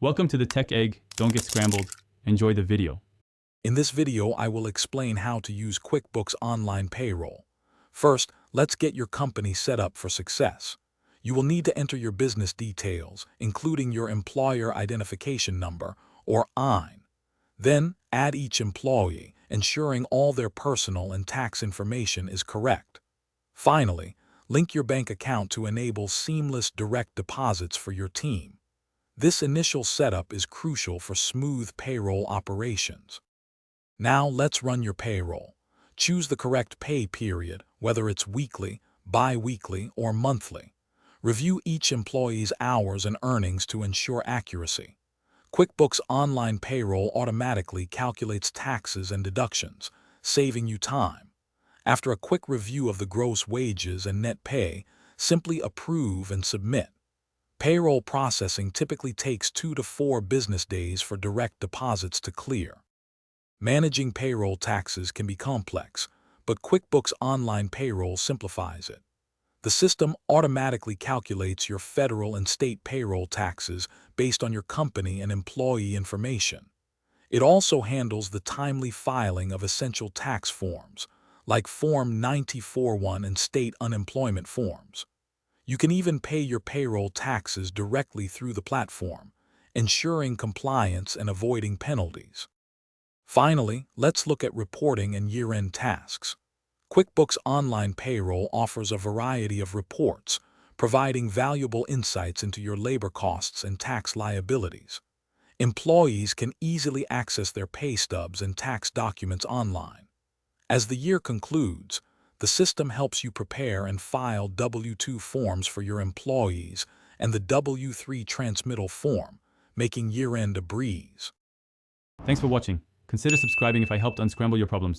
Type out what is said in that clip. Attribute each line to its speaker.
Speaker 1: Welcome to the Tech Egg. Don't get scrambled. Enjoy the video.
Speaker 2: In this video, I will explain how to use QuickBooks Online Payroll. First, let's get your company set up for success. You will need to enter your business details, including your employer identification number, or EIN. Then, add each employee, ensuring all their personal and tax information is correct. Finally, link your bank account to enable seamless direct deposits for your team. This initial setup is crucial for smooth payroll operations. Now let's run your payroll. Choose the correct pay period, whether it's weekly, bi-weekly, or monthly. Review each employee's hours and earnings to ensure accuracy. QuickBooks Online Payroll automatically calculates taxes and deductions, saving you time. After a quick review of the gross wages and net pay, simply approve and submit. Payroll processing typically takes 2 to 4 business days for direct deposits to clear. Managing payroll taxes can be complex, but QuickBooks Online Payroll simplifies it. The system automatically calculates your federal and state payroll taxes based on your company and employee information. It also handles the timely filing of essential tax forms, like Form 94-1 and state unemployment forms. You can even pay your payroll taxes directly through the platform, ensuring compliance and avoiding penalties. Finally, let's look at reporting and year-end tasks. QuickBooks Online Payroll offers a variety of reports, providing valuable insights into your labor costs and tax liabilities. Employees can easily access their pay stubs and tax documents online. As the year concludes, the system helps you prepare and file W-2 forms for your employees and the W-3 transmittal form, making year-end a breeze.
Speaker 1: Thanks for watching. Consider subscribing if I helped unscramble your problems.